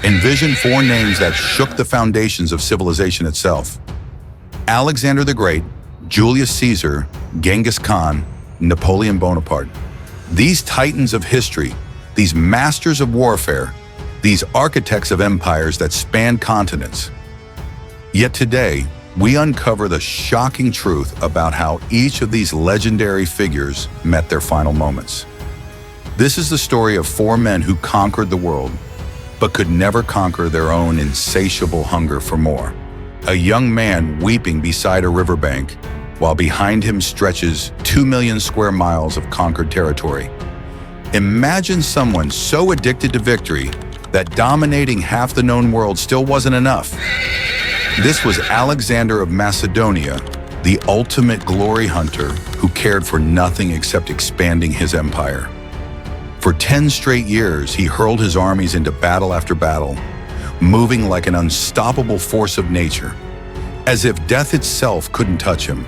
Envision four names that shook the foundations of civilization itself: Alexander the Great, Julius Caesar, Genghis Khan, Napoleon Bonaparte. These titans of history, these masters of warfare, these architects of empires that span continents. Yet today, we uncover the shocking truth about how each of these legendary figures met their final moments. This is the story of four men who conquered the world, but could never conquer their own insatiable hunger for more. A young man weeping beside a riverbank, while behind him stretches 2 million square miles of conquered territory. Imagine someone so addicted to victory that dominating half the known world still wasn't enough. This was Alexander of Macedonia, the ultimate glory hunter who cared for nothing except expanding his empire. For 10 straight years, he hurled his armies into battle after battle, moving like an unstoppable force of nature, as if death itself couldn't touch him.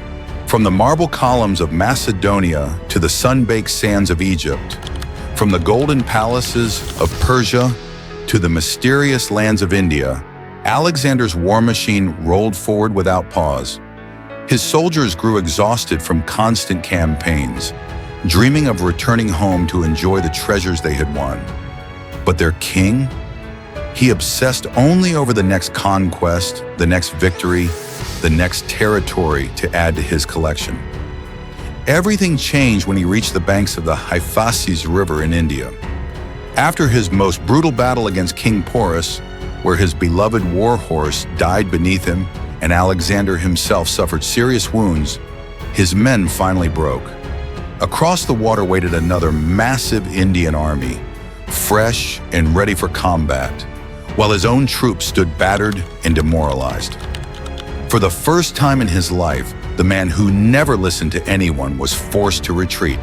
From the marble columns of Macedonia to the sun-baked sands of Egypt, from the golden palaces of Persia to the mysterious lands of India, Alexander's war machine rolled forward without pause. His soldiers grew exhausted from constant campaigns, dreaming of returning home to enjoy the treasures they had won. But their king? He obsessed only over the next conquest, the next victory, the next territory to add to his collection. Everything changed when he reached the banks of the Hyphasis River in India. After his most brutal battle against King Porus, where his beloved war horse died beneath him and Alexander himself suffered serious wounds, his men finally broke. Across the water waited another massive Indian army, fresh and ready for combat, while his own troops stood battered and demoralized. For the first time in his life, the man who never listened to anyone was forced to retreat.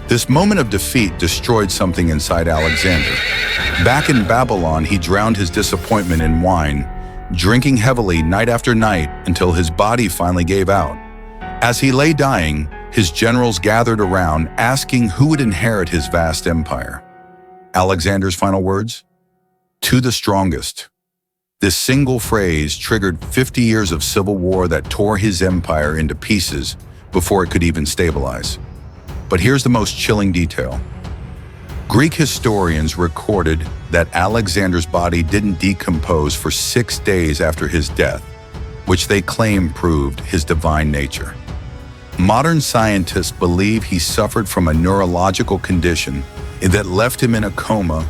This moment of defeat destroyed something inside Alexander. Back in Babylon, he drowned his disappointment in wine, drinking heavily night after night until his body finally gave out. As he lay dying, his generals gathered around, asking who would inherit his vast empire. Alexander's final words? "To the strongest." This single phrase triggered 50 years of civil war that tore his empire into pieces before it could even stabilize. But here's the most chilling detail. Greek historians recorded that Alexander's body didn't decompose for 6 days after his death, which they claim proved his divine nature. Modern scientists believe he suffered from a neurological condition that left him in a coma,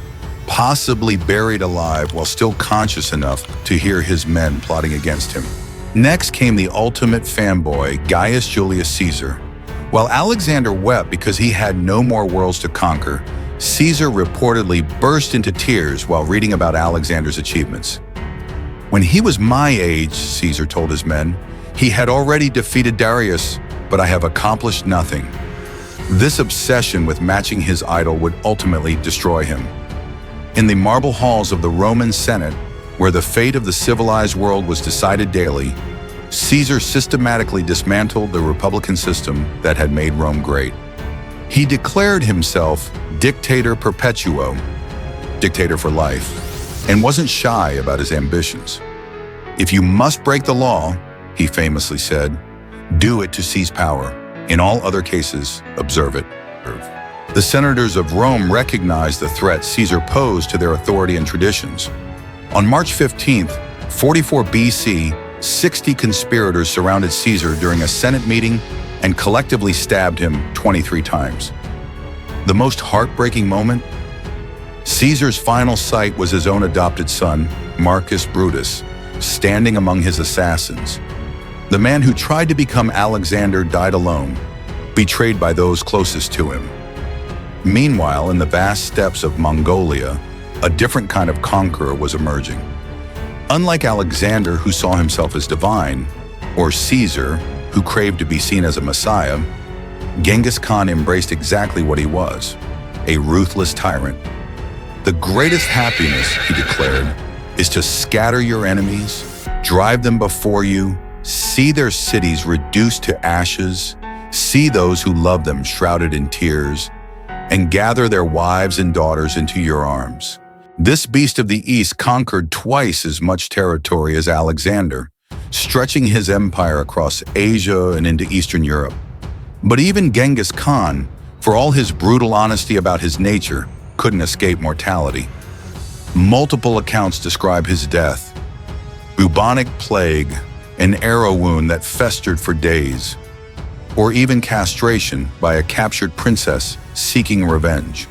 possibly buried alive while still conscious enough to hear his men plotting against him. Next came the ultimate fanboy, Gaius Julius Caesar. While Alexander wept because he had no more worlds to conquer, Caesar reportedly burst into tears while reading about Alexander's achievements. "When he was my age," Caesar told his men, "he had already defeated Darius, but I have accomplished nothing." This obsession with matching his idol would ultimately destroy him. In the marble halls of the Roman Senate, where the fate of the civilized world was decided daily, Caesar systematically dismantled the republican system that had made Rome great. He declared himself Dictator Perpetuo, dictator for life, and wasn't shy about his ambitions. "If you must break the law," he famously said, "do it to seize power. In all other cases, observe it." The senators of Rome recognized the threat Caesar posed to their authority and traditions. On March 15th, 44 BC, 60 conspirators surrounded Caesar during a Senate meeting and collectively stabbed him 23 times. The most heartbreaking moment? Caesar's final sight was his own adopted son, Marcus Brutus, standing among his assassins. The man who tried to become Alexander died alone, betrayed by those closest to him. Meanwhile, in the vast steppes of Mongolia, a different kind of conqueror was emerging. Unlike Alexander, who saw himself as divine, or Caesar, who craved to be seen as a messiah, Genghis Khan embraced exactly what he was, a ruthless tyrant. "The greatest happiness," he declared, "is to scatter your enemies, drive them before you, see their cities reduced to ashes, see those who love them shrouded in tears, and gather their wives and daughters into your arms." This beast of the East conquered twice as much territory as Alexander, stretching his empire across Asia and into Eastern Europe. But even Genghis Khan, for all his brutal honesty about his nature, couldn't escape mortality. Multiple accounts describe his death: bubonic plague, an arrow wound that festered for days, or even castration by a captured princess seeking revenge.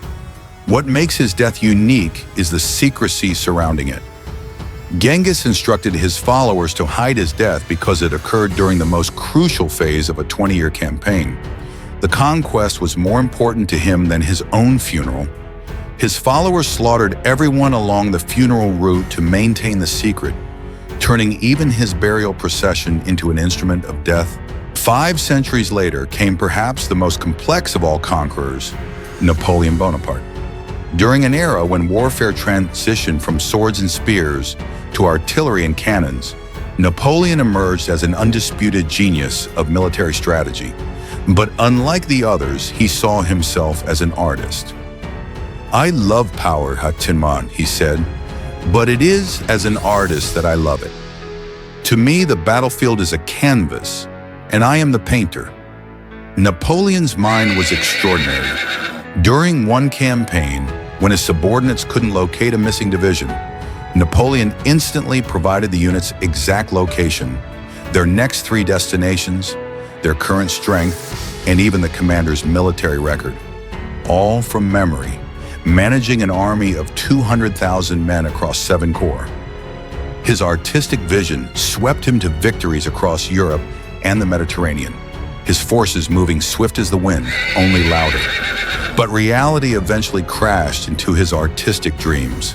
What makes his death unique is the secrecy surrounding it. Genghis instructed his followers to hide his death because it occurred during the most crucial phase of a 20-year campaign. The conquest was more important to him than his own funeral. His followers slaughtered everyone along the funeral route to maintain the secret, turning even his burial procession into an instrument of death. 5 centuries later came perhaps the most complex of all conquerors, Napoleon Bonaparte. During an era when warfare transitioned from swords and spears to artillery and cannons, Napoleon emerged as an undisputed genius of military strategy. But unlike the others, he saw himself as an artist. "I love power, Hatimon," he said, "but it is as an artist that I love it. To me, the battlefield is a canvas, and I am the painter." Napoleon's mind was extraordinary. During one campaign, when his subordinates couldn't locate a missing division, Napoleon instantly provided the unit's exact location, their next 3 destinations, their current strength, and even the commander's military record, all from memory, managing an army of 200,000 men across 7 corps. His artistic vision swept him to victories across Europe and the Mediterranean, his forces moving swift as the wind, only louder. But reality eventually crashed into his artistic dreams.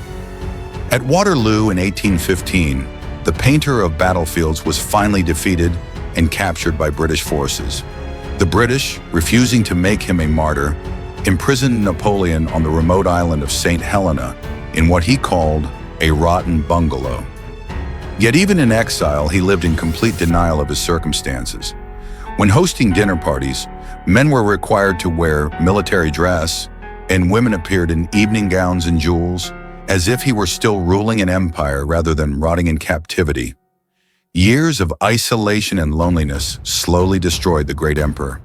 At Waterloo in 1815, the painter of battlefields was finally defeated and captured by British forces. The British, refusing to make him a martyr, imprisoned Napoleon on the remote island of St. Helena in what he called a rotten bungalow. Yet even in exile, he lived in complete denial of his circumstances. When hosting dinner parties, men were required to wear military dress, and women appeared in evening gowns and jewels, as if he were still ruling an empire rather than rotting in captivity. Years of isolation and loneliness slowly destroyed the great emperor.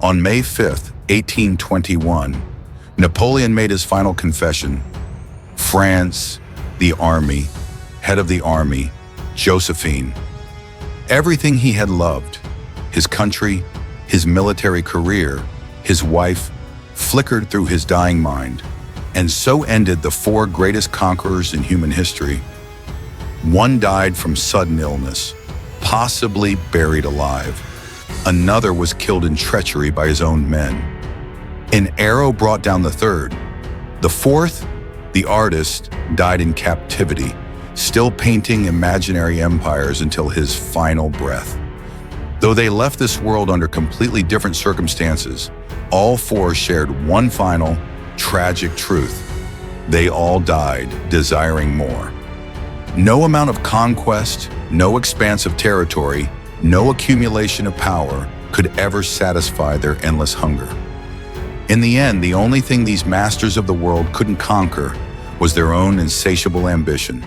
On May 5, 1821, Napoleon made his final confession: France, the army, head of the army, Josephine. Everything he had loved, his country, his military career, his wife, flickered through his dying mind. And so ended the 4 greatest conquerors in human history. One died from sudden illness, possibly buried alive. Another was killed in treachery by his own men. An arrow brought down the 3rd. The 4th, the artist, died in captivity, still painting imaginary empires until his final breath. Though they left this world under completely different circumstances, all 4 shared one final, tragic truth: they all died desiring more. No amount of conquest, no expanse of territory, no accumulation of power could ever satisfy their endless hunger. In the end, the only thing these masters of the world couldn't conquer was their own insatiable ambition.